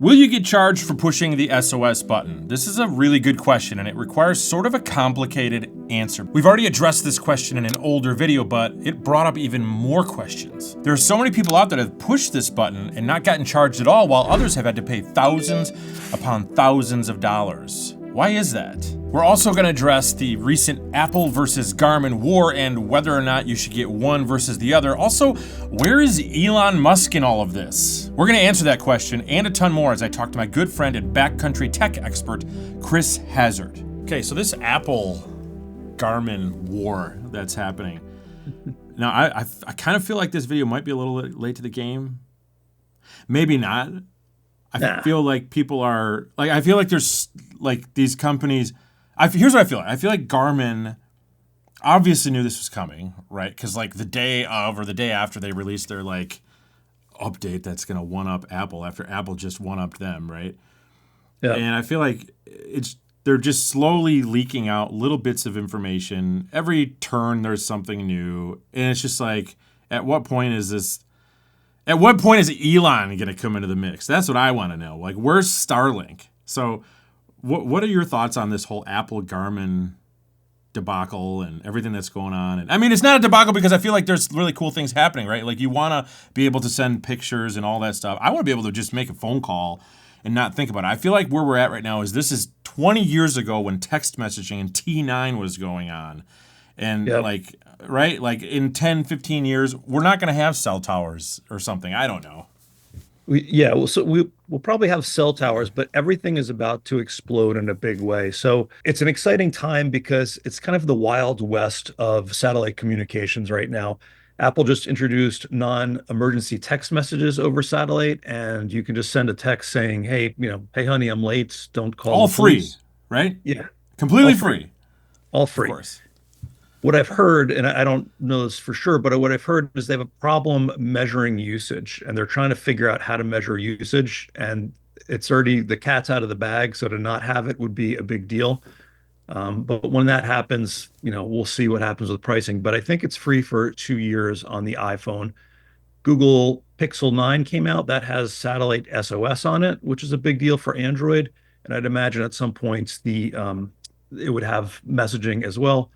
Will you get charged for pushing the SOS button? This is a really good question, and it requires sort of a complicated answer. We've already addressed this question in an older video, but it brought up even more questions. There are so many people out there that have pushed this button and not gotten charged at all, while others have had to pay thousands upon thousands of dollars. Why is that? We're also going to address the recent Apple versus Garmin war and whether or not you should get one versus the other. Also, where is Elon Musk in all of this? We're going to answer that question and a ton more as I talk to my good friend and backcountry tech expert, Cris Hazzard. Okay, so this Apple Garmin war that's happening. Now, I kind of feel like this video might be a little late to the game. Maybe not. I feel like people are like, I feel like there's like these companies. Here's what I feel like. I feel like Garmin obviously knew this was coming, right? Because like the day of or the day after they released their like update that's going to one up Apple after Apple just one upped them, right? Yeah. And I feel like they're just slowly leaking out little bits of information. Every turn there's something new, and it's just like, at what point is Elon going to come into the mix? That's what I want to know. Like, where's Starlink? So what are your thoughts on this whole Apple Garmin debacle and everything that's going on? And I mean, it's not a debacle because I feel like there's really cool things happening, right? Like, you want to be able to send pictures and all that stuff. I want to be able to just make a phone call and not think about it. I feel like where we're at right now is this is 20 years ago when text messaging and T9 was going on. And like, right? Like in 10, 15 years, we're not going to have cell towers or something. I don't know. We'll probably have cell towers, but everything is about to explode in a big way. So it's an exciting time because it's kind of the wild west of satellite communications right now. Apple just introduced non-emergency text messages over satellite, and you can just send a text saying, "Hey, hey, honey, I'm late. Don't call." All free, right? Yeah, completely free. All free. Of course. What I've heard, and I don't know this for sure, but what I've heard is they have a problem measuring usage, and they're trying to figure out how to measure usage. And it's already the cat's out of the bag, so to not have it would be a big deal. But when that happens, we'll see what happens with pricing. But I think it's free for 2 years on the iPhone. Google Pixel 9 came out that has satellite SOS on it, which is a big deal for Android. And I'd imagine at some points it would have messaging as well.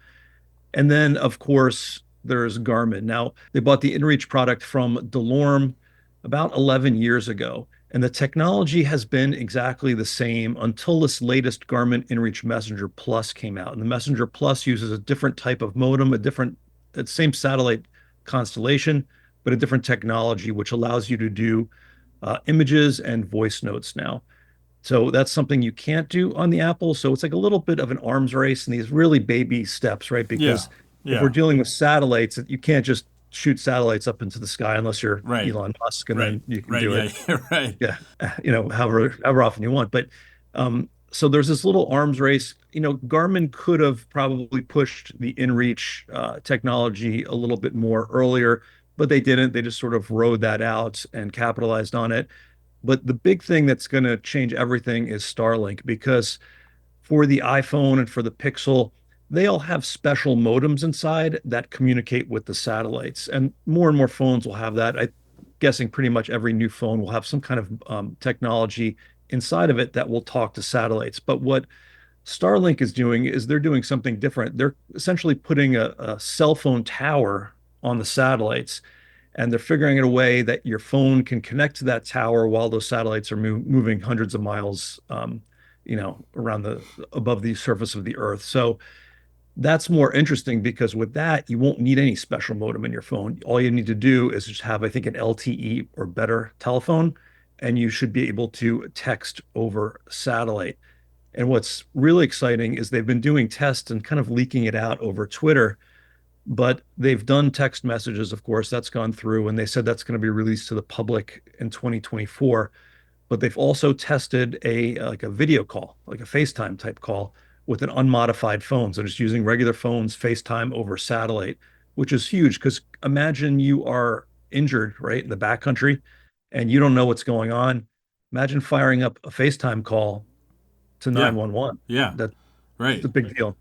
And then, of course, there's Garmin. Now, they bought the InReach product from DeLorme about 11 years ago, and the technology has been exactly the same until this latest Garmin InReach Messenger Plus came out. And the Messenger Plus uses a different type of modem, same satellite constellation, but a different technology, which allows you to do images and voice notes now. So that's something you can't do on the Apple. So it's like a little bit of an arms race and these really baby steps, right? Because if we're dealing with satellites, you can't just shoot satellites up into the sky unless you're Elon Musk, and then you can do it. Right. Yeah. However often you want. But so there's this little arms race. Garmin could have probably pushed the InReach technology a little bit more earlier, but they didn't. They just sort of rode that out and capitalized on it. But the big thing that's going to change everything is Starlink, because for the iPhone and for the Pixel, they all have special modems inside that communicate with the satellites. And more phones will have that. I'm guessing pretty much every new phone will have some kind of technology inside of it that will talk to satellites. But what Starlink is doing is they're doing something different. They're essentially putting a cell phone tower on the satellites, and they're figuring out a way that your phone can connect to that tower while those satellites are moving hundreds of miles, around above the surface of the Earth. So that's more interesting because with that, you won't need any special modem in your phone. All you need to do is just have, I think, an LTE or better telephone, and you should be able to text over satellite. And what's really exciting is they've been doing tests and kind of leaking it out over Twitter. But they've done text messages, of course, that's gone through, and they said that's going to be released to the public in 2024. But they've also tested like a video call, like a FaceTime type call with an unmodified phone. So just using regular phones, FaceTime over satellite, which is huge because imagine you are injured, right, in the backcountry, and you don't know what's going on. Imagine firing up a FaceTime call to 911. Yeah. That's right. a big deal.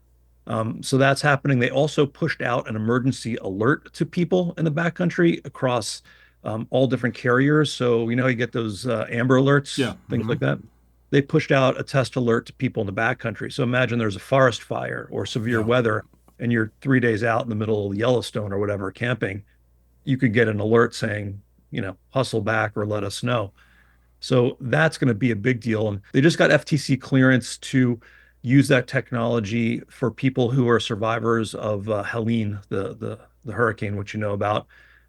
So that's happening. They also pushed out an emergency alert to people in the backcountry across all different carriers. So, you get those Amber Yeah. alerts, things Hmm. like that. They pushed out a test alert to people in the backcountry. So imagine there's a forest fire or severe Yeah. weather, and you're 3 days out in the middle of Yellowstone or whatever camping. You could get an alert saying, hustle back or let us know. So that's going to be a big deal. And they just got FTC clearance to use that technology for people who are survivors of Helene, the hurricane, which you know about.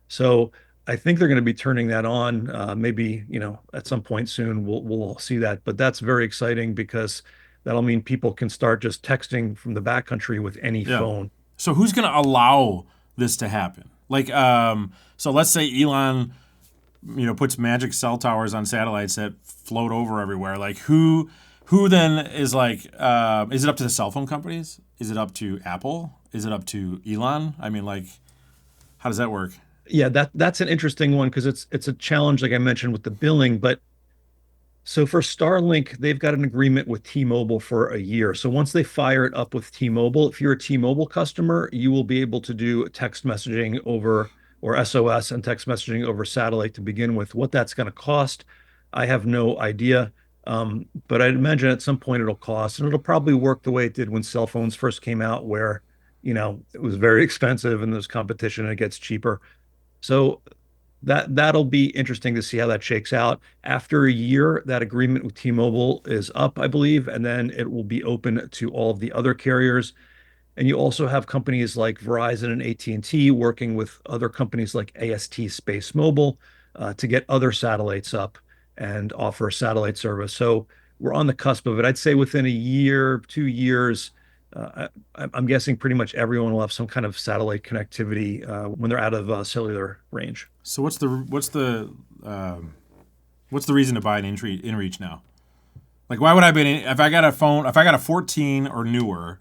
So I think they're going to be turning that on. Maybe, at some point soon we'll see that. But that's very exciting because that'll mean people can start just texting from the backcountry with any Yeah. phone. So who's going to allow this to happen? Like, so let's say Elon, puts magic cell towers on satellites that float over everywhere. Like, who then is like, is it up to the cell phone companies? Is it up to Apple? Is it up to Elon? I mean, like, how does that work? Yeah, that's an interesting one because it's a challenge, like I mentioned, with the billing. But so for Starlink, they've got an agreement with T-Mobile for a year. So once they fire it up with T-Mobile, if you're a T-Mobile customer, you will be able to do text messaging over or SOS and text messaging over satellite to begin with. What that's going to cost, I have no idea. But I'd imagine at some point it'll cost, and it'll probably work the way it did when cell phones first came out, where, it was very expensive and there's competition and it gets cheaper. So that'll be interesting to see how that shakes out. After a year, that agreement with T-Mobile is up, I believe, and then it will be open to all of the other carriers. And you also have companies like Verizon and AT&T working with other companies like AST Space Mobile to get other satellites up and offer satellite service. So we're on the cusp of it. I'd say within a year, 2 years, I'm guessing pretty much everyone will have some kind of satellite connectivity when they're out of cellular range. So what's the reason to buy an InReach now? Like, why would I be if I got a phone, if I got a 14 or newer?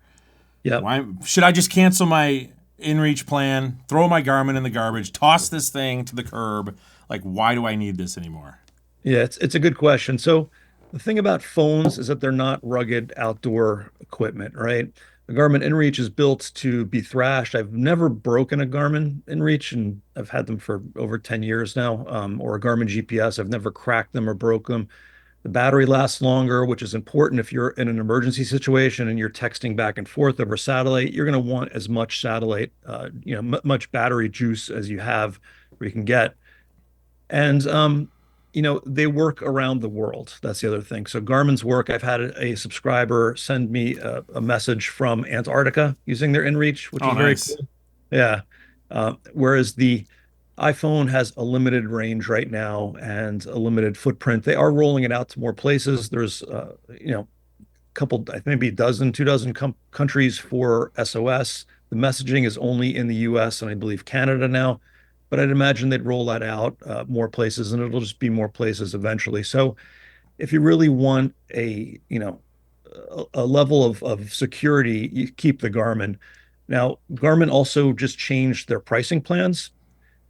Yeah. Why should I just cancel my InReach plan, throw my Garmin in the garbage, toss this thing to the curb? Like, why do I need this anymore? Yeah, it's a good question. So the thing about phones is that they're not rugged outdoor equipment, right? The Garmin InReach is built to be thrashed. I've never broken a Garmin InReach, and I've had them for over 10 years now, or a Garmin GPS. I've never cracked them or broke them. The battery lasts longer, which is important if you're in an emergency situation and you're texting back and forth over satellite. You're going to want as much satellite, much battery juice as you have or you can get. And they work around the world. That's the other thing. So Garmin's work, I've had a subscriber send me a message from Antarctica using their InReach, which Oh, is very nice. cool. Yeah. Whereas the iPhone has a limited range right now and a limited footprint. They are rolling it out to more places. There's, couple, maybe a dozen, 2 dozen countries for SOS. The messaging is only in the US and I believe Canada now, but I'd imagine they'd roll that out more places and it'll just be more places eventually. So if you really want a level of security, you keep the Garmin. Now, Garmin also just changed their pricing plans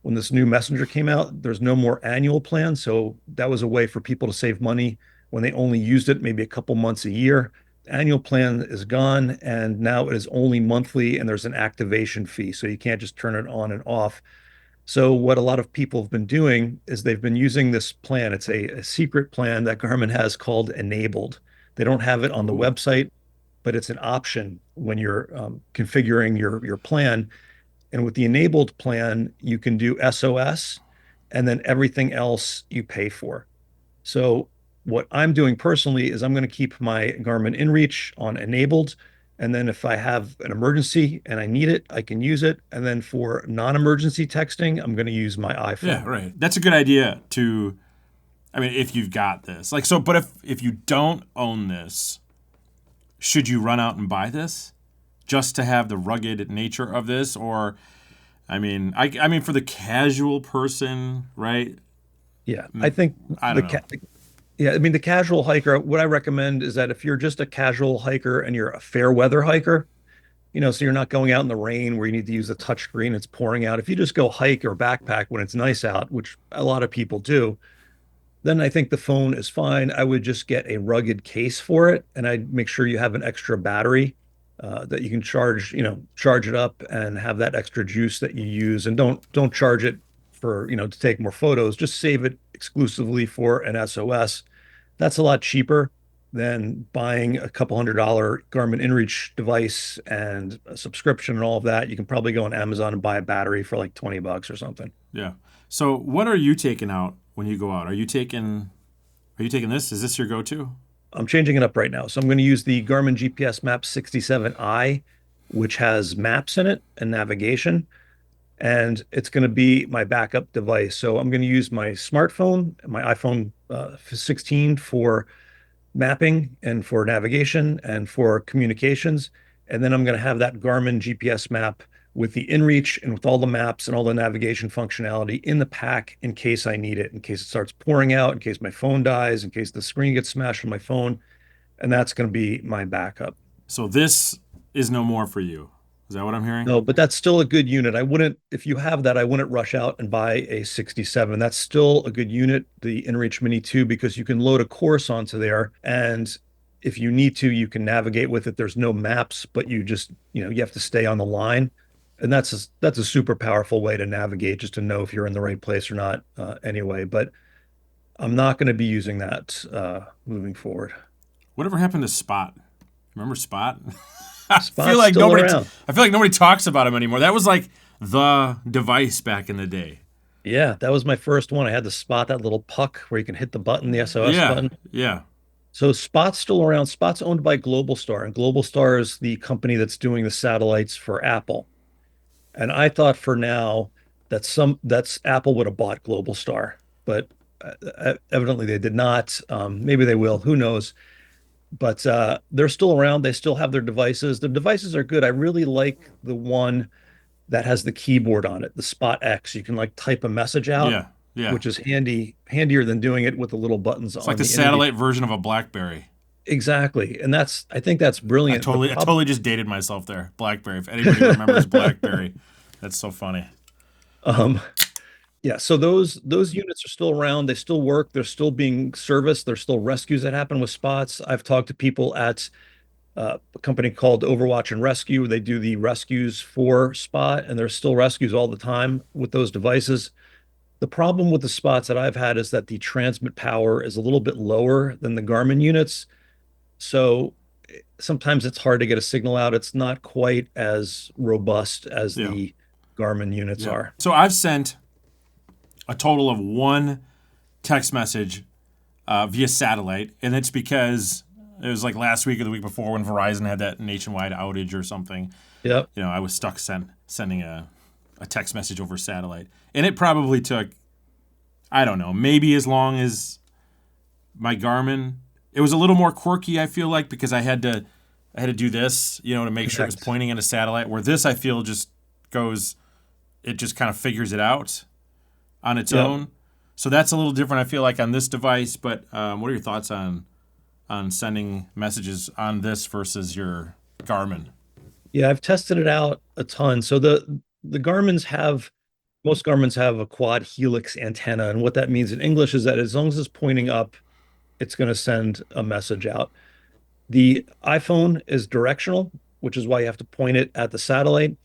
when this new messenger came out. There's no more annual plan. So that was a way for people to save money when they only used it maybe a couple months a year. The annual plan is gone, and now it is only monthly, and there's an activation fee. So you can't just turn it on and off. So what a lot of people have been doing is they've been using this plan. It's a secret plan that Garmin has called Enabled. They don't have it on the Ooh. website, but it's an option when you're configuring your plan. And with the enabled plan, you can do SOS and then everything else you pay for. So what I'm doing personally is I'm going to keep my Garmin InReach on enabled. And then if I have an emergency and I need it, I can use it. And then for non-emergency texting, I'm going to use my Yeah, iPhone. right. That's a good idea to. I mean, if you've got this, like, so, but if you don't own this, should you run out and buy this just to have the rugged nature of this, or I mean, for the casual person, right? Yeah, I think I don't know. yeah, I mean the casual hiker, what I recommend is that if you're just a casual hiker and you're a fair weather hiker, so you're not going out in the rain where you need to use a touch screen, it's pouring out. If you just go hike or backpack when it's nice out, which a lot of people do, then I think the phone is fine. I would just get a rugged case for it, and I'd make sure you have an extra battery that you can charge it up and have that extra juice that you use, and don't charge it for, to take more photos, just save it exclusively for an SOS. That's a lot cheaper than buying a couple $100 Garmin InReach device and a subscription and all of that. You can probably go on Amazon and buy a battery for like $20 or something. Yeah. So what are you taking out when you go out? Are you taking this? Is this your go-to? I'm changing it up right now. So I'm going to use the Garmin GPS Map 67i, which has maps in it and navigation, and it's going to be my backup device. So I'm going to use my smartphone, my iPhone 16 for mapping and for navigation and for communications. And then I'm going to have that Garmin GPS map with the inReach and with all the maps and all the navigation functionality in the pack in case I need it, in case it starts pouring out, in case my phone dies, in case the screen gets smashed on my phone. And that's going to be my backup. So this is no more for you. Is that what I'm hearing? No, but that's still a good unit. If you have that, I wouldn't rush out and buy a 67. That's still a good unit, the inReach Mini 2, because you can load a course onto there. And if you need to, you can navigate with it. There's no maps, but you just, you have to stay on the line. And that's a super powerful way to navigate, just to know if you're in the right place or not, anyway. But I'm not going to be using that moving forward. Whatever happened to Spot? Remember Spot? I Spot's feel like still nobody. around. I feel like nobody talks about him anymore. That was like the device back in the day. Yeah, that was my first one. I had to Spot, that little puck where you can hit the button, the SOS Yeah, button. yeah. So Spot's still around. Spot's owned by Globalstar, and Globalstar is the company that's doing the satellites for Apple. And I thought for now that's Apple would have bought Globalstar, but evidently they did not. Maybe they will. Who knows? But they're still around. They still have their devices. The devices are good. I really like the one that has the keyboard on it, the Spot X. You can like type a message out, Yeah, yeah. which is handier than doing it with the little buttons It's on like the the satellite version of a BlackBerry. Exactly. And I think that's brilliant. I totally just dated myself there. BlackBerry. If anybody remembers BlackBerry, that's so funny. Um, yeah, so those units are still around. They still work. They're still being serviced. There's still rescues that happen with Spots. I've talked to people at a company called Overwatch and Rescue. They do the rescues for Spot, and there's still rescues all the time with those devices. The problem with the Spots that I've had is that the transmit power is a little bit lower than the Garmin units. So sometimes it's hard to get a signal out. It's not quite as robust as Yeah. the Garmin units are. So I've sent a total of one text message via satellite, and it's because it was like last week or the week before when Verizon had that nationwide outage or something. Yep. I was stuck sending a text message over satellite, and it probably took, I don't know, maybe as long as my Garmin. It was a little more quirky, I feel like, because I had to do this, to make sure it was pointing at a satellite. Where this, I feel, just goes, it just kind of figures it out on its own. So that's a little different, I feel like, on this device. But what are your thoughts on sending messages on this versus your Garmin? Yeah, I've tested it out a ton. So the most Garmin's have a quad helix antenna, and what that means in English is that as long as it's pointing up, it's going to send a message out. The iPhone is directional, which is why you have to point it at the satellite,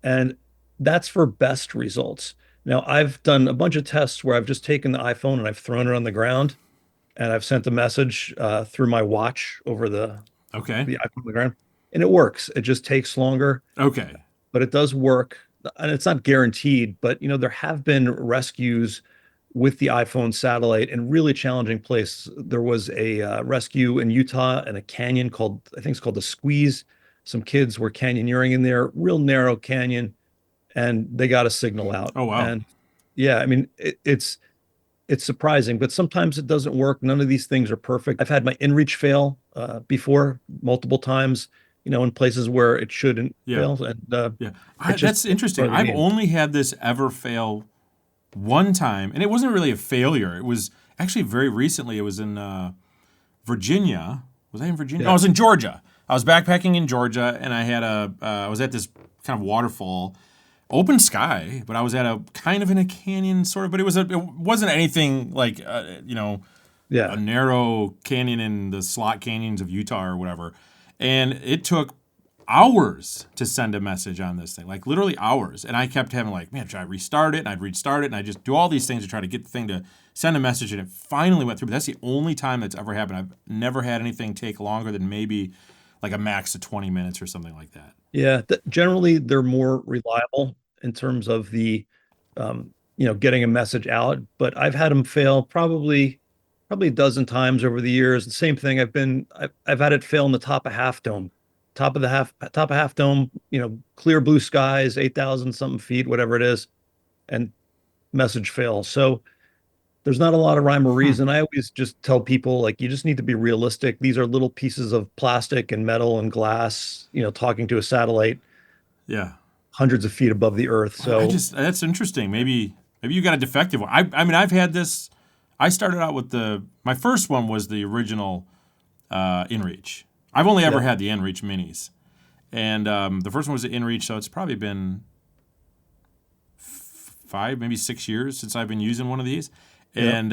and that's for best results. Now, I've done a bunch of tests where I've just taken the iPhone and I've thrown it on the ground, and I've sent a message through my watch over the iPhone on the ground, and it works. It just takes longer. Okay. But it does work, and it's not guaranteed. But there have been rescues with the iPhone satellite in really challenging places. There was a rescue in Utah in a canyon I think it's called the Squeeze. Some kids were canyoneering in there, real narrow canyon, and they got a signal out. Oh, wow. And yeah, I mean, it's surprising, but sometimes it doesn't work. None of these things are perfect. I've had my inReach fail before multiple times, in places where it shouldn't fail. And that's interesting. I've only had this ever fail one time, and it wasn't really a failure. It was actually very recently. It was in Virginia. Was I in Virginia? No, I was in Georgia. I was backpacking in Georgia, and I was at this kind of waterfall, open sky, but I was at a kind of in a canyon, sort of. But it wasn't anything like a narrow canyon in the slot canyons of Utah or whatever. And it took hours to send a message on this thing, like literally hours. And I kept having like, man, should I restart it? And I'd restart it, and I just do all these things to try to get the thing to send a message, and it finally went through. But that's the only time that's ever happened. I've never had anything take longer than maybe like a max of 20 minutes or something like that. Yeah, generally they're more reliable in terms of the getting a message out, but I've had them fail probably a dozen times over the years. The same thing. I've had it fail in the top of Half Dome, top of Half Dome, clear blue skies, 8,000 something feet, whatever it is, and message fails. So there's not a lot of rhyme or Hmm. reason. I always just tell people, like, you just need to be realistic. These are little pieces of plastic and metal and glass, talking to a satellite Yeah. hundreds of feet above the earth. I So just that's interesting. Maybe you got a defective one. I mean I've had this. I started out with my first one was the original InReach. I've only ever yeah, had the InReach minis, and the first one was the InReach. So it's probably been 5, maybe 6 years since I've been using one of these. yeah, And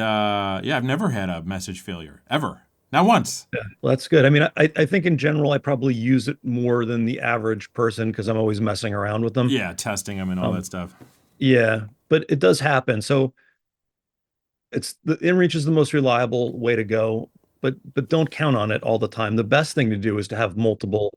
yeah, I've never had a message failure ever. Not once. yeah. Well, that's good. I mean, I think in general, I probably use it more than the average person because I'm always messing around with them. Yeah, testing them and all that Um, stuff. yeah, but it does happen. So it's the inReach is the most reliable way to go, but don't count on it all the time. The best thing to do is to have multiple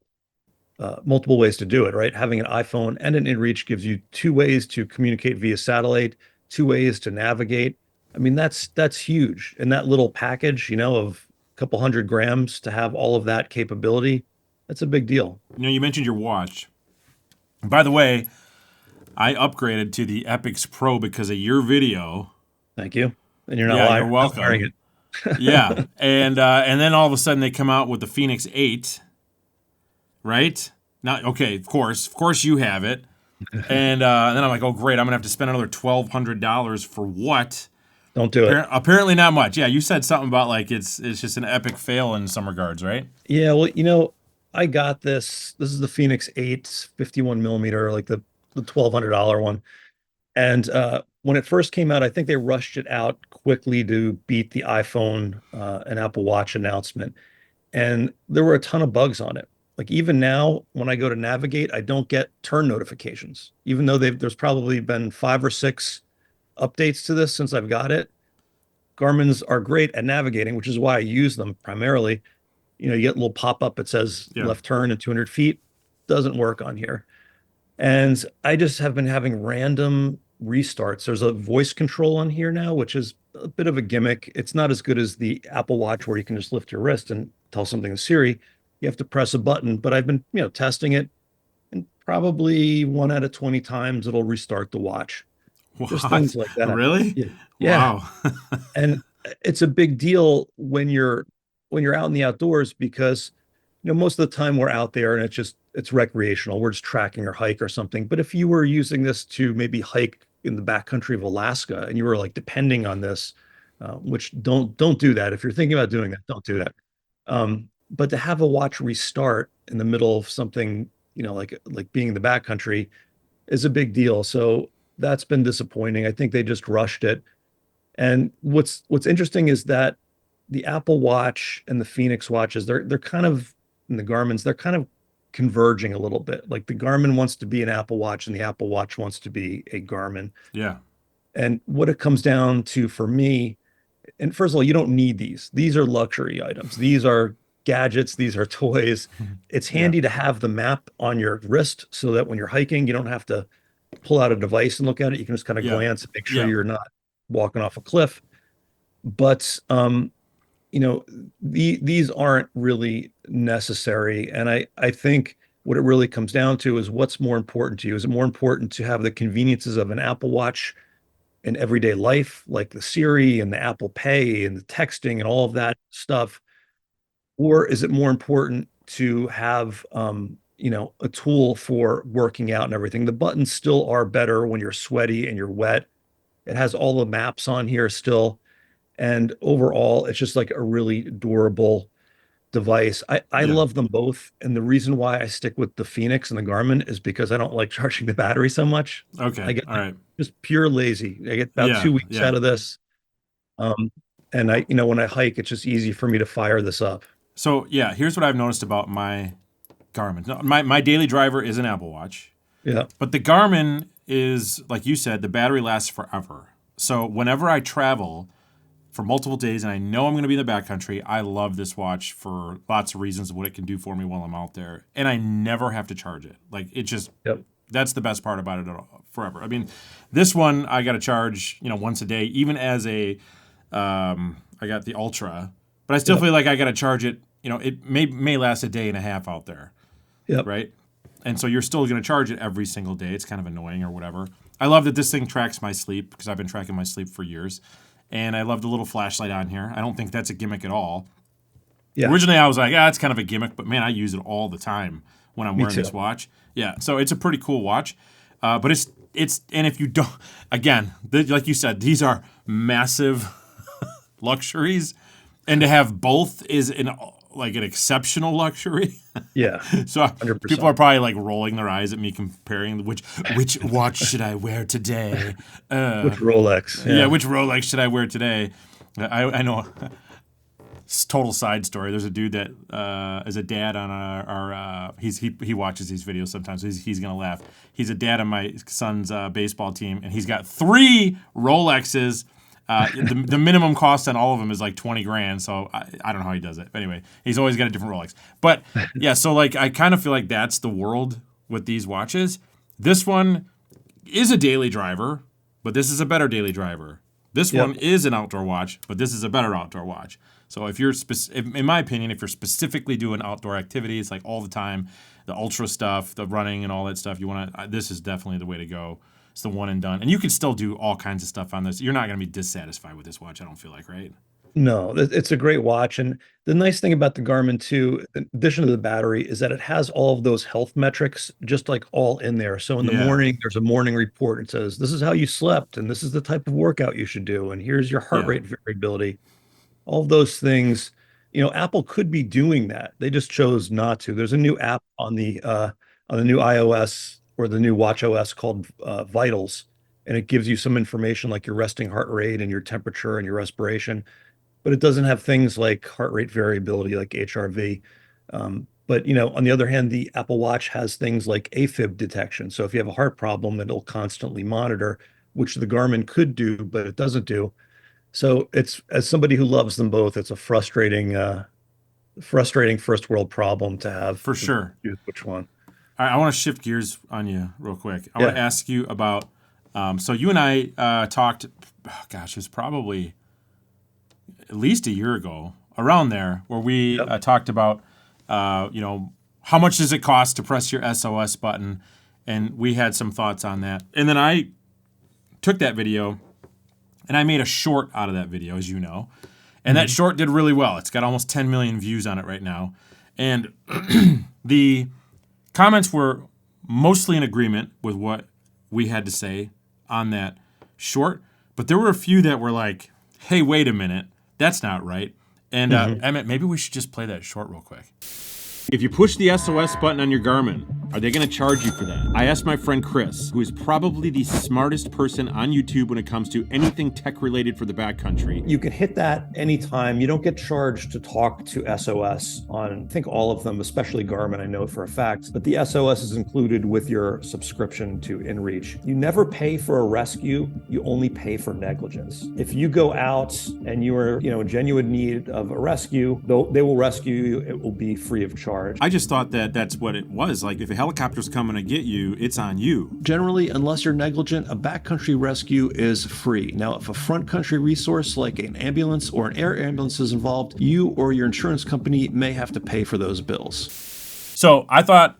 ways to do it, right? Having an iPhone and an inReach gives you two ways to communicate via satellite, two ways to navigate. I mean, that's huge. And that little package, of a couple 100 grams to have all of that capability, that's a big deal. You mentioned your watch. By the way, I upgraded to the Epix Pro because of your video. Thank you. And you're Yeah, you're not wearing welcome. it. Yeah, and then all of a sudden they come out with the Phoenix 8, right? Now, okay, of course you have it, and then I'm like, oh great, I'm gonna have to spend another $1,200 for what? Don't do it. Apparently not much. Yeah, you said something about like it's just an epic fail in some regards, right? Yeah, well, I got this. This is the Phoenix 8 51 millimeter, like the $1,200 one. And when it first came out, I think they rushed it out quickly to beat the iPhone and Apple Watch announcement. And there were a ton of bugs on it. Like even now, when I go to navigate, I don't get turn notifications, even though there's probably been 5 or 6 updates to this since I've got it. Garmin's are great at navigating, which is why I use them primarily. You get a little pop-up that says Yeah. left turn and 200 feet. Doesn't work on here. And I just have been having random restarts. There's a voice control on here now, which is a bit of a gimmick. It's not as good as the Apple Watch where you can just lift your wrist and tell something to Siri. You have to press a button, but I've been, testing it, and probably 1 out of 20 times it'll restart the watch. Just things What? like that. Really? Yeah. Yeah. Wow. And it's a big deal when you're out in the outdoors because most of the time we're out there and it's recreational. We're just tracking or hike or something. But if you were using this to maybe hike in the backcountry of Alaska and you were like depending on this, which don't do that. If you're thinking about doing that, don't do that. But to have a watch restart in the middle of something, like being in the backcountry is a big deal. So that's been disappointing. I think they just rushed it. And what's interesting is that the Apple Watch and the Phoenix watches, they're kind of and the Garmin's, they're kind of converging a little bit. Like the Garmin wants to be an Apple Watch and the Apple Watch wants to be a Garmin. Yeah. And what it comes down to for me, and first of all, you don't need these. These are luxury items. These are gadgets. These are toys. It's Yeah. handy to have the map on your wrist so that when you're hiking, you don't have to pull out a device and look at it. You can just kind of Yeah. glance and make sure Yeah. you're not walking off a cliff. But you know, these aren't really necessary. And I think what it really comes down to is what's more important to you. Is it more important to have the conveniences of an Apple Watch in everyday life, like the Siri and the Apple Pay and the texting and all of that stuff? Or is it more important to have a tool for working out and everything? The buttons still are better when you're sweaty and you're wet. It has all the maps on here still. And overall, it's just like a really durable device. I Yeah. love them both. And the reason why I stick with the Phoenix and the Garmin is because I don't like charging the battery so much. Okay. I get All right. just pure lazy. I get about Yeah. 2 weeks Yeah. out of this. Um, and when I hike, it's just easy for me to fire this up. So yeah, here's what I've noticed about my Garmin. No, my daily driver is an Apple Watch. Yeah. But the Garmin is, like you said, the battery lasts forever. So whenever I travel for multiple days and I know I'm going to be in the backcountry, I love this watch for lots of reasons of what it can do for me while I'm out there. And I never have to charge it. Like, it just, that's the best part about it forever. I mean, this one I got to charge, once a day, even as I got the Ultra, but I still feel like I got to charge it. It may last a day and a half out there. Yep. Right? And so you're still going to charge it every single day. It's kind of annoying or whatever. I love that this thing tracks my sleep because I've been tracking my sleep for years. And I love the little flashlight on here. I don't think that's a gimmick at all. Yeah. Originally, I was like, it's kind of a gimmick. But, man, I use it all the time when I'm wearing this watch. Yeah, so it's a pretty cool watch. But it's and if you don't, again, like you said, these are massive luxuries. And to have both is an exceptional luxury. Yeah. So 100%. People are probably like rolling their eyes at me comparing which watch should I wear today? Which Rolex? Yeah, which Rolex should I wear today? I know. Total side story. There's a dude that is a dad on our he watches these videos sometimes. So he's gonna laugh. He's a dad on my son's baseball team, and he's got 3 Rolexes. The minimum cost on all of them is like $20,000. So I don't know how he does it. But anyway, he's always got a different Rolex. But yeah, so like I kind of feel like that's the world with these watches. This one is a daily driver, but this is a better daily driver. This one is an outdoor watch, but this is a better outdoor watch. So if you're, in my opinion, if you're specifically doing outdoor activities like all the time, the ultra stuff, the running and all that stuff, this is definitely the way to go. It's the one and done. And you can still do all kinds of stuff on this. You're not going to be dissatisfied with this watch, I don't feel like, right? No, it's a great watch. And the nice thing about the Garmin too, in addition to the battery, is that it has all of those health metrics just like all in there. So in the morning, there's a morning report. It says, this is how you slept, and this is the type of workout you should do. And here's your heart rate variability. All of those things, Apple could be doing that. They just chose not to. There's a new app on the new iOS or the new watch OS called Vitals, and it gives you some information like your resting heart rate and your temperature and your respiration, but it doesn't have things like heart rate variability like HRV. But on the other hand, the Apple Watch has things like AFib detection. So if you have a heart problem, it'll constantly monitor, which the Garmin could do, but it doesn't do. So it's, as somebody who loves them both, it's a frustrating first world problem to have. For sure. Choose which one. I want to shift gears on you real quick. I want to ask you about, so you and I talked, it was probably at least a year ago, around there, where we talked about, how much does it cost to press your SOS button? And we had some thoughts on that. And then I took that video and I made a short out of that video, as you know. And that short did really well. It's got almost 10 million views on it right now. And the comments were mostly in agreement with what we had to say on that short. But there were a few that were like, hey, wait a minute. That's not right. And Emmett, maybe we should just play that short real quick. If you push the SOS button on your Garmin, are they going to charge you for that? I asked my friend Chris, who is probably the smartest person on YouTube when it comes to anything tech-related for the backcountry. You can hit that anytime. You don't get charged to talk to SOS on, I think, all of them, especially Garmin, I know for a fact. But the SOS is included with your subscription to InReach. You never pay for a rescue. You only pay for negligence. If you go out and you are, in genuine need of a rescue, they will rescue you. It will be free of charge. I just thought that that's what it was. Like, if a helicopter's coming to get you, it's on you. Generally, unless you're negligent, a backcountry rescue is free. Now, if a front country resource like an ambulance or an air ambulance is involved, you or your insurance company may have to pay for those bills. So I thought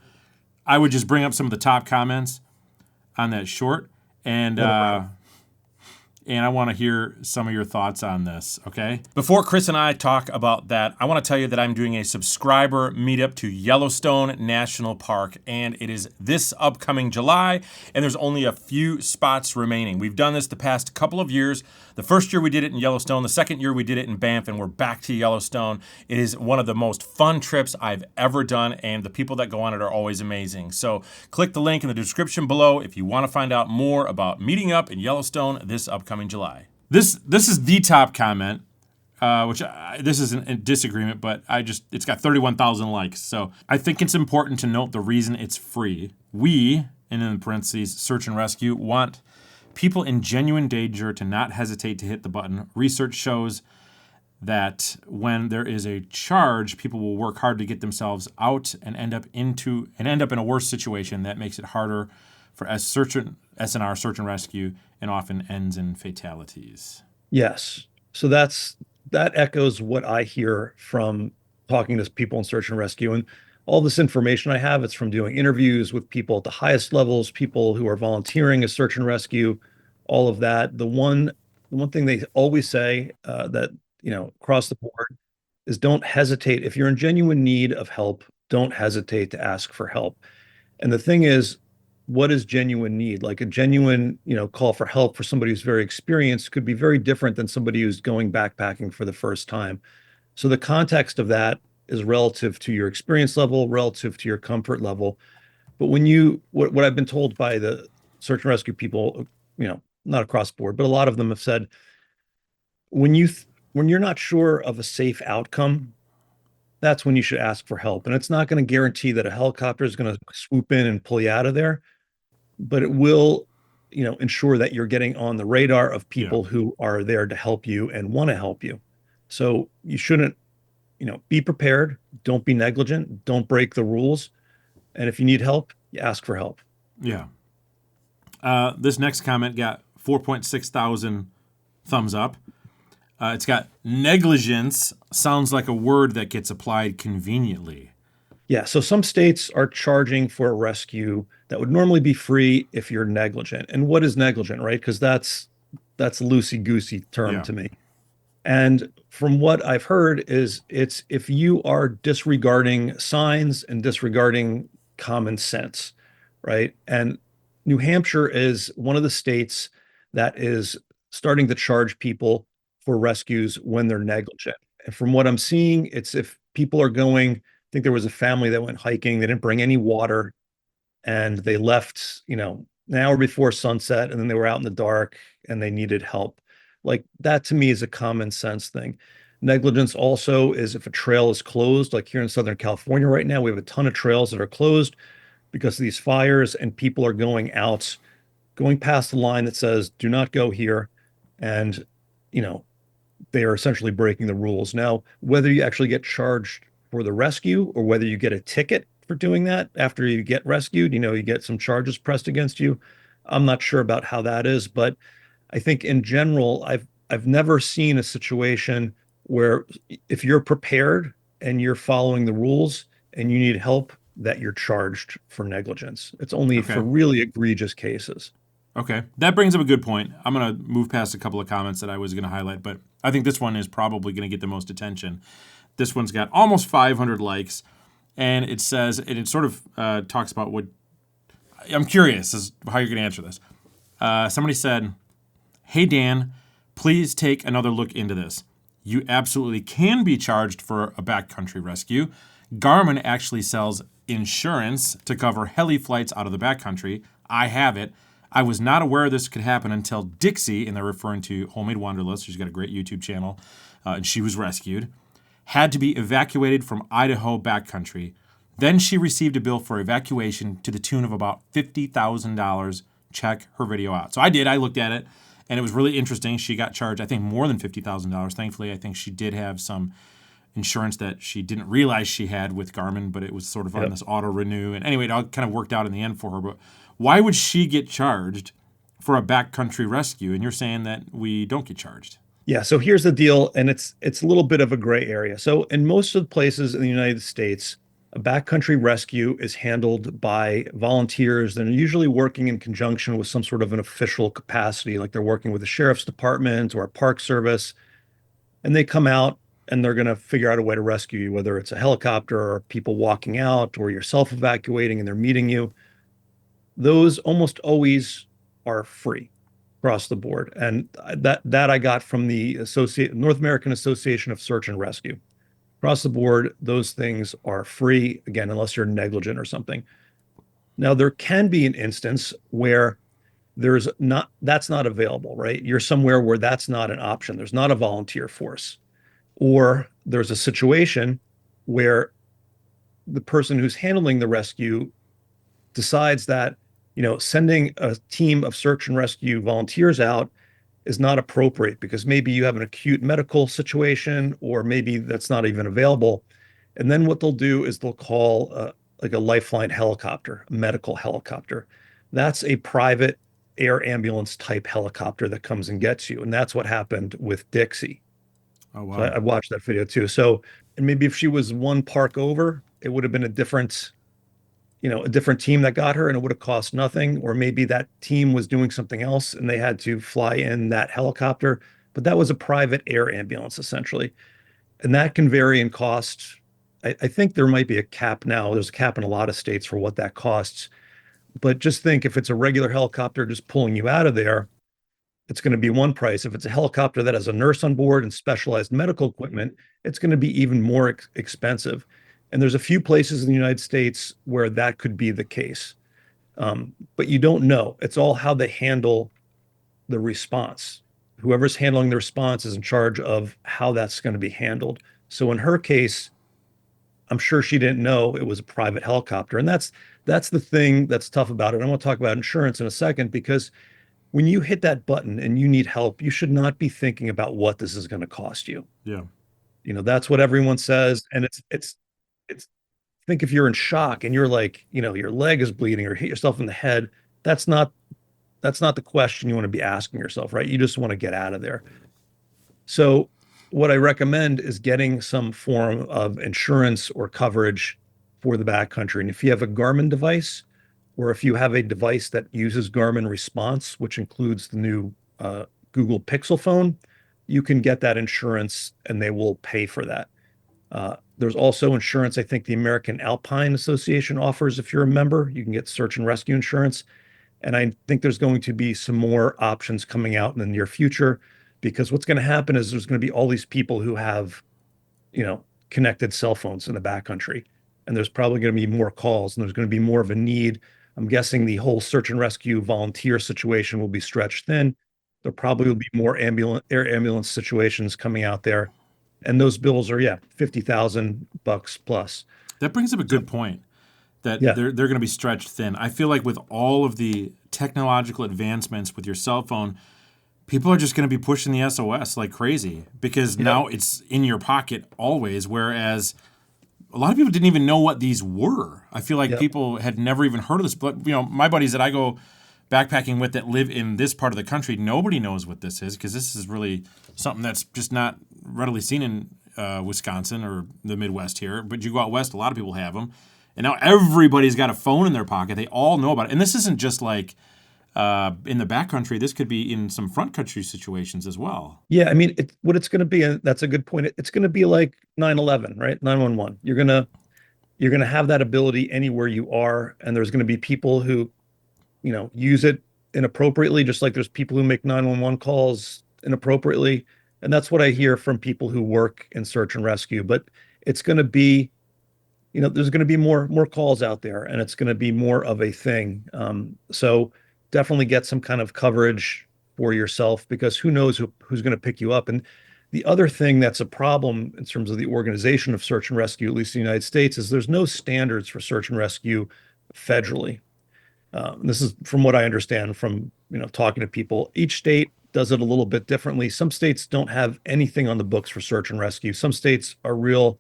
I would just bring up some of the top comments on that short, and I want to hear some of your thoughts on this, okay? Before Chris and I talk about that, I want to tell you that I'm doing a subscriber meetup to Yellowstone National Park, and it is this upcoming July, and there's only a few spots remaining. We've done this the past couple of years. The first year we did it in Yellowstone, the second year we did it in Banff, and we're back to Yellowstone. It is one of the most fun trips I've ever done, and the people that go on it are always amazing. So click the link in the description below if you want to find out more about meeting up in Yellowstone this upcoming July. This is the top comment. which this isn't a disagreement, but it's got 31,000 likes. So I think it's important to note the reason it's free. We, and in parentheses, search and rescue, want people in genuine danger to not hesitate to hit the button. Research shows that when there is a charge, people will work hard to get themselves out and end up in a worse situation that makes it harder for SNR, search and rescue, and often ends in fatalities. Yes. So that echoes what I hear from talking to people in search and rescue. And all this information I have, it's from doing interviews with people at the highest levels, people who are volunteering as search and rescue, all of that. The one thing they always say that, across the board is don't hesitate. If you're in genuine need of help, don't hesitate to ask for help. And the thing is, what is genuine need? Like a genuine, call for help for somebody who's very experienced could be very different than somebody who's going backpacking for the first time. So the context of that is relative to your experience level, relative to your comfort level. But what I've been told by the search and rescue people, not across the board, but a lot of them have said, when you're not sure of a safe outcome, that's when you should ask for help. And it's not going to guarantee that a helicopter is going to swoop in and pull you out of there, but it will, ensure that you're getting on the radar of people who are there to help you and want to help you. So you shouldn't, be prepared. Don't be negligent. Don't break the rules. And if you need help, you ask for help. Yeah. This next comment got 4.6 thousand thumbs up. It's got negligence sounds like a word that gets applied conveniently. Yeah. So some states are charging for a rescue that would normally be free if you're negligent. And what is negligent, right? Because that's loosey-goosey term to me. And from what I've heard is it's if you are disregarding signs and disregarding common sense, right? And New Hampshire is one of the states that is starting to charge people for rescues when they're negligent. And from what I'm seeing, it's if people are going, I think there was a family that went hiking, they didn't bring any water, and they left, an hour before sunset, and then they were out in the dark and they needed help. Like that to me is a common sense thing. Negligence also is if a trail is closed, like here in Southern California right now, we have a ton of trails that are closed because of these fires, and people are going past the line that says, do not go here. And, they are essentially breaking the rules. Now, whether you actually get charged for the rescue or whether you get a ticket for doing that after you get rescued, you get some charges pressed against you. I'm not sure about how that is, but I think in general, I've never seen a situation where if you're prepared and you're following the rules and you need help, that you're charged for negligence. It's only for really egregious cases. Okay. That brings up a good point. I'm going to move past a couple of comments that I was going to highlight, but I think this one is probably going to get the most attention. This one's got almost 500 likes, and it says, and it sort of talks about what, I'm curious as how you're going to answer this. Somebody said, hey, Dan, please take another look into this. You absolutely can be charged for a backcountry rescue. Garmin actually sells insurance to cover heli flights out of the backcountry. I have it. I was not aware this could happen until Dixie, and they're referring to Homemade Wanderlust, she's got a great YouTube channel, and she was rescued, had to be evacuated from Idaho backcountry. Then she received a bill for evacuation to the tune of about $50,000. Check her video out. So I did. I looked at it, and it was really interesting. She got charged, I think, more than $50,000. Thankfully, I think she did have some insurance that she didn't realize she had with Garmin, but it was sort of on this auto renew. And anyway, it all kind of worked out in the end for her. But why would she get charged for a backcountry rescue? And you're saying that we don't get charged. Yeah, so here's the deal, and it's a little bit of a gray area. So in most of the places in the United States, a backcountry rescue is handled by volunteers that are usually working in conjunction with some sort of an official capacity, like they're working with the sheriff's department or a park service, and they come out and they're going to figure out a way to rescue you, whether it's a helicopter or people walking out or you're self-evacuating and they're meeting you. Those almost always are free across the board. And that I got from the North American Association of Search and Rescue. Across the board, those things are free, again, unless you're negligent or something. Now, there can be an instance where that's not available, right? You're somewhere where that's not an option. There's not a volunteer force. Or there's a situation where the person who's handling the rescue decides that, sending a team of search and rescue volunteers out is not appropriate because maybe you have an acute medical situation or maybe that's not even available. And then what they'll do is they'll call like a lifeline helicopter, a medical helicopter. That's a private air ambulance type helicopter that comes and gets you. And that's what happened with Dixie. Oh, So wow. I watched that video too. So, and maybe if she was one park over, it would have been a different team that got her and it would have cost nothing. Or maybe that team was doing something else and they had to fly in that helicopter. But that was a private air ambulance essentially. And that can vary in cost. I think there might be a cap now. There's a cap in a lot of states for what that costs. But just think if it's a regular helicopter just pulling you out of there, it's going to be one price. If it's a helicopter that has a nurse on board and specialized medical equipment, it's going to be even more expensive. And there's a few places in the United States where that could be the case. But you don't know. It's all how they handle the response. Whoever's handling the response is in charge of how that's going to be handled. So in her case, I'm sure she didn't know it was a private helicopter. And that's the thing that's tough about it. I want to talk about insurance in a second because when you hit that button and you need help, you should not be thinking about what this is going to cost you. Yeah. That's what everyone says. And it's think if you're in shock and you're like, your leg is bleeding or hit yourself in the head, that's not that's not the question you want to be asking yourself, right? You just want to get out of there. So what I recommend is getting some form of insurance or coverage for the backcountry. And if you have a Garmin device, or if you have a device that uses Garmin Response, which includes the new Google Pixel phone, you can get that insurance and they will pay for that. There's also insurance, I think the American Alpine Association offers if you're a member. You can get search and rescue insurance. And I think there's going to be some more options coming out in the near future because what's going to happen is there's going to be all these people who have, connected cell phones in the backcountry. And there's probably going to be more calls and there's going to be more of a need. I'm guessing the whole search and rescue volunteer situation will be stretched thin. There probably will be more air ambulance situations coming out there. And those bills are, yeah, 50,000 bucks plus. That brings up a So, good point that yeah, they're going to be stretched thin. I feel like with all of the technological advancements with your cell phone, people are just going to be pushing the SOS like crazy because yep, now it's in your pocket always. Whereas a lot of people didn't even know what these were. I feel like yep. people had never even heard of this. But my buddies that I go backpacking with that live in this part of the country, nobody knows what this is because this is really something that's just not readily seen in Wisconsin or the Midwest here. But you go out west, a lot of people have them, and now everybody's got a phone in their pocket. They all know about it, and this isn't just like in the backcountry. This could be in some front country situations as well. Yeah, I mean, what it's going to be, and that's a good point. It's going to be like 9/11, right? 911. You're going to have that ability anywhere you are, and there's going to be people who, use it inappropriately, just like there's people who make 911 calls inappropriately. And that's what I hear from people who work in search and rescue. But it's going to be, there's going to be more calls out there, and it's going to be more of a thing. So definitely get some kind of coverage for yourself because who knows who's going to pick you up. And the other thing that's a problem in terms of the organization of search and rescue, at least in the United States, is there's no standards for search and rescue federally. This is from what I understand from talking to people. Each state does it a little bit differently. Some states don't have anything on the books for search and rescue. Some states are real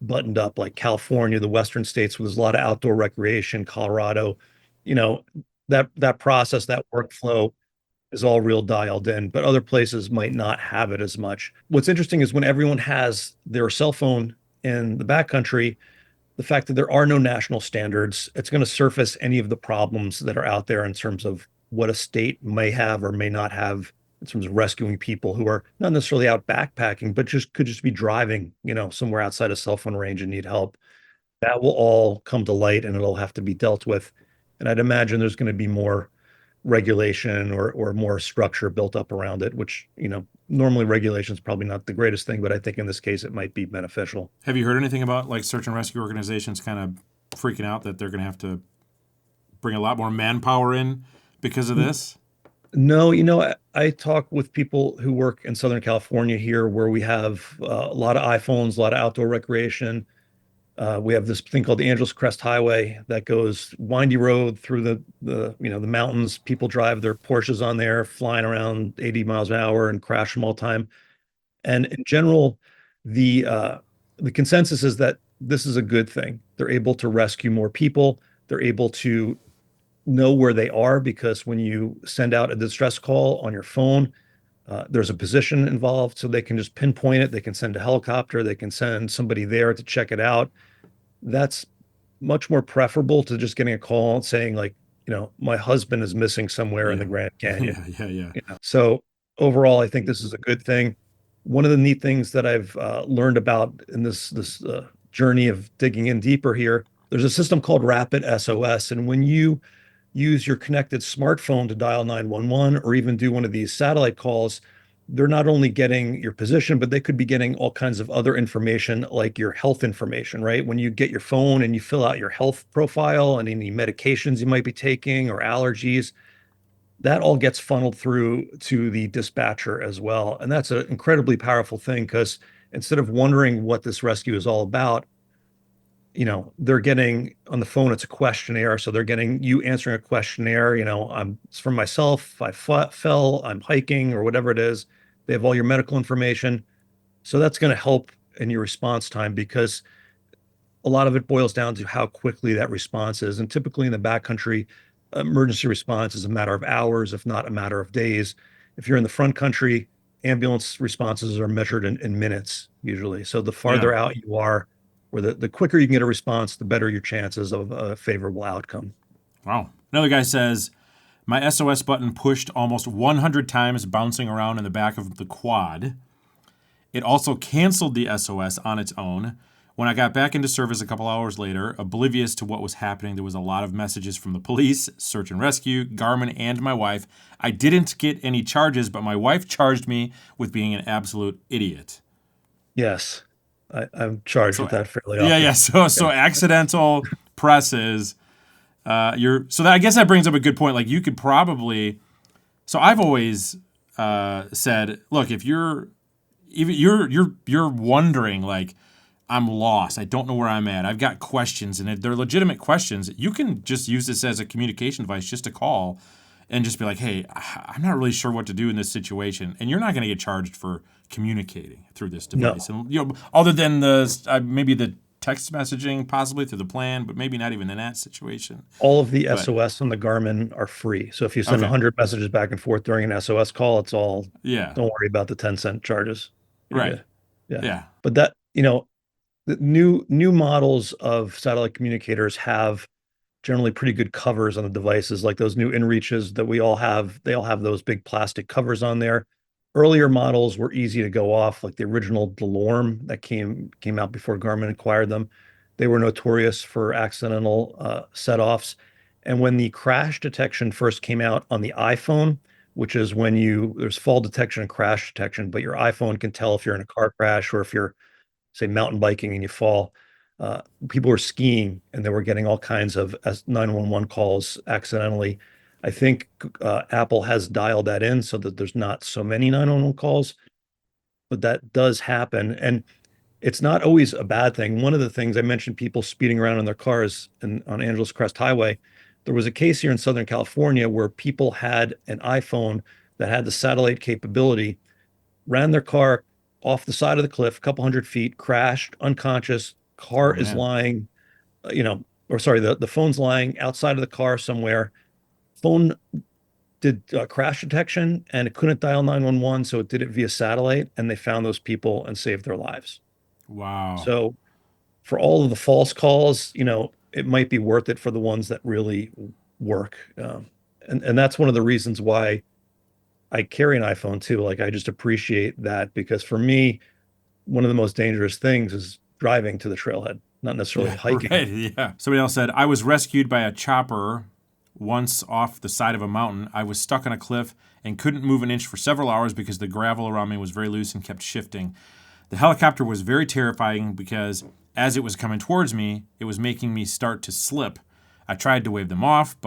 buttoned up, like California, the Western states, where there's a lot of outdoor recreation. Colorado, you know, that process, that workflow is all real dialed in. But other places might not have it as much. What's interesting is when everyone has their cell phone in the backcountry, the fact that there are no national standards, it's going to surface any of the problems that are out there in terms of what a state may have or may not have in terms of rescuing people who are not necessarily out backpacking, but just could just be driving, somewhere outside a cell phone range and need help. That will all come to light and it'll have to be dealt with. And I'd imagine there's going to be more regulation or more structure built up around it, which, normally regulation is probably not the greatest thing, but I think in this case it might be beneficial. Have you heard anything about like search and rescue organizations kind of freaking out that they're going to have to bring a lot more manpower in because of this? No, I talk with people who work in Southern California here, where we have a lot of iPhones, a lot of outdoor recreation. We have this thing called the Angeles Crest Highway that goes windy road through the mountains. People drive their Porsches on there, flying around 80 miles an hour and crash them all the time. And in general, the uh, the consensus is that this is a good thing. They're able to rescue more people. They're able to know where they are because when you send out a distress call on your phone, there's a position involved, so they can just pinpoint it. They can send a helicopter. They can send somebody there to check it out. That's much more preferable to just getting a call saying like, my husband is missing somewhere in the Yeah. Grand Canyon. Yeah. So overall, I think this is a good thing. One of the neat things that I've learned about in this journey of digging in deeper here, there's a system called Rapid SOS, and when you use your connected smartphone to dial 911 or even do one of these satellite calls, they're not only getting your position, but they could be getting all kinds of other information like your health information, right? When you get your phone and you fill out your health profile and any medications you might be taking or allergies, that all gets funneled through to the dispatcher as well. And that's an incredibly powerful thing because instead of wondering what this rescue is all about, they're getting on the phone, it's a questionnaire. So they're getting you answering a questionnaire. It's for myself. I fell, I'm hiking, or whatever it is. They have all your medical information. So that's going to help in your response time because a lot of it boils down to how quickly that response is. And typically in the backcountry, emergency response is a matter of hours, if not a matter of days. If you're in the front country, ambulance responses are measured in minutes usually. So the Yeah. farther out you are, or the quicker you can get a response, the better your chances of a favorable outcome. Wow. Another guy says, my SOS button pushed almost 100 times, bouncing around in the back of the quad. It also canceled the SOS on its own. When I got back into service a couple hours later, oblivious to what was happening, there was a lot of messages from the police, search and rescue, Garmin, and my wife. I didn't get any charges, but my wife charged me with being an absolute idiot. Yes, I'm charged So, with that fairly yeah. often. So Yeah. accidental presses. I guess that brings up a good point. Like you could probably. So I've always said, look, if you're wondering like I'm lost. I don't know where I'm at. I've got questions, and if they're legitimate questions, you can just use this as a communication device, just to call and just be like, "Hey, I'm not really sure what to do in this situation," and you're not going to get charged for communicating through this device. No, And other than the maybe the text messaging, possibly through the plan, but maybe not even in that situation. all of the But SOS on the Garmin are free. So if you send okay, 100 messages back and forth during an SOS call, it's all, yeah, don't worry about the 10-cent charges. You're right, good. Yeah. yeah, But the new models of satellite communicators have generally pretty good covers on the devices, like those new inReaches that we all have. They all have those big plastic covers on there. Earlier models were easy to go off, like the original DeLorme that came out before Garmin acquired them. They were notorious for accidental set-offs. And when the crash detection first came out on the iPhone, which is when there's fall detection and crash detection, but your iPhone can tell if you're in a car crash or if you're, say, mountain biking and you fall. Uh, People were skiing and they were getting all kinds of 911 calls accidentally. I think Apple has dialed that in so that there's not so many 911 calls, but that does happen. And it's not always a bad thing. One of the things I mentioned, people speeding around in their cars on Angeles Crest Highway. There was a case here in Southern California where people had an iPhone that had the satellite capability, ran their car off the side of the cliff, a couple hundred feet, crashed, unconscious. oh Car is man, lying, or sorry, the phone's lying outside of the car somewhere. Phone did crash detection and it couldn't dial 911, so it did it via satellite, and they found those people and saved their lives. wow, So for all of the false calls, it might be worth it for the ones that really work. And that's one of the reasons why I carry an iPhone too. Like I just appreciate that because for me, one of the most dangerous things is driving to the trailhead, not necessarily yeah, hiking. right, yeah. Somebody else said I was rescued by a chopper once off the side of a mountain. I was stuck on a cliff and couldn't move an inch for several hours because the gravel around me was very loose and kept shifting. The helicopter was very terrifying because as it was coming towards me, it was making me start to slip. I tried to wave them off,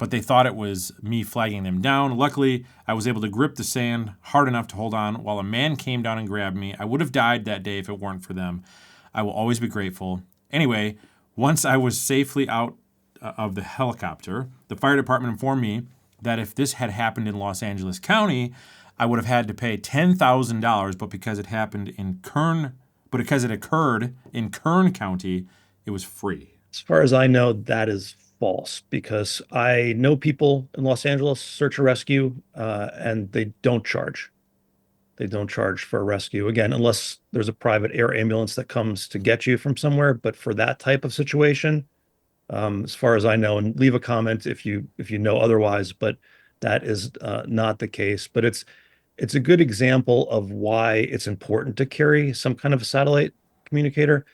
but they thought it was me flagging them down. Luckily, I was able to grip the sand hard enough to hold on while a man came down and grabbed me. I would have died that day if it weren't for them. I will always be grateful. Anyway, once I was safely out of the helicopter, the fire department informed me that if this had happened in Los Angeles County, I would have had to pay $10,000, but because it occurred in Kern County, it was free. As far as I know, that is false because I know people in Los Angeles search and rescue, and they don't charge. They don't charge for a rescue, again, unless there's a private air ambulance that comes to get you from somewhere. But for that type of situation, as far as I know, and leave a comment if you know otherwise, but that is not the case. But it's a good example of why it's important to carry some kind of a satellite communicator,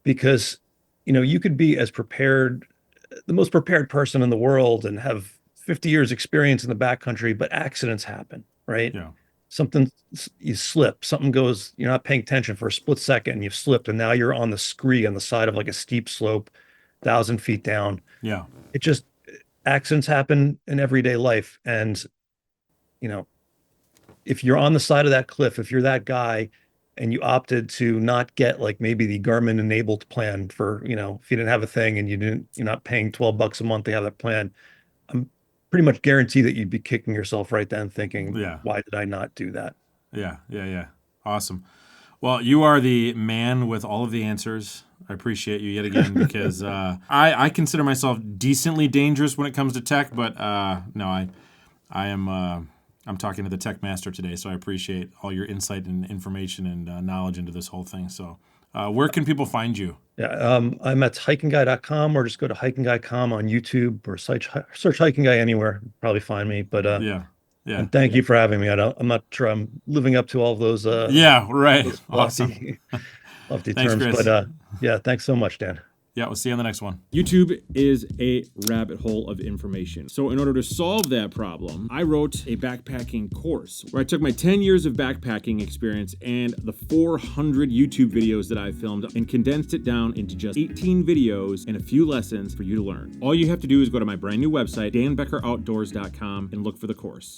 because you could be as prepared, the most prepared person in the world, and have 50 years experience in the backcountry, but accidents happen, right? Yeah. You slip, something goes, you're not paying attention for a split second, and you've slipped, and now you're on the scree on the side of like a steep slope, 1,000 feet down. Yeah. Accidents happen in everyday life. And, if you're on the side of that cliff, if you're that guy and you opted to not get like maybe the Garmin enabled plan for, if you didn't have a thing and you're not paying $12 a month to have that plan, I'm pretty much guarantee that you'd be kicking yourself right then thinking, why did I not do that? Yeah. Awesome. Well, you are the man with all of the answers. I appreciate you yet again because I consider myself decently dangerous when it comes to tech, but no, I'm talking to the tech master today, so I appreciate all your insight and information and knowledge into this whole thing. So where can people find you? Yeah, I'm at hikingguy.com, or just go to hikingguy.com on YouTube, or search Hiking Guy anywhere. Probably find me. But yeah. And thank you for having me. I'm not sure I'm living up to all of those. Right. Awesome. Lofty Thanks, terms. Chris. But yeah, thanks so much, Dan. Yeah, we'll see you on the next one. YouTube is a rabbit hole of information. So in order to solve that problem, I wrote a backpacking course where I took my 10 years of backpacking experience and the 400 YouTube videos that I filmed and condensed it down into just 18 videos and a few lessons for you to learn. All you have to do is go to my brand new website, danbeckeroutdoors.com, and look for the course.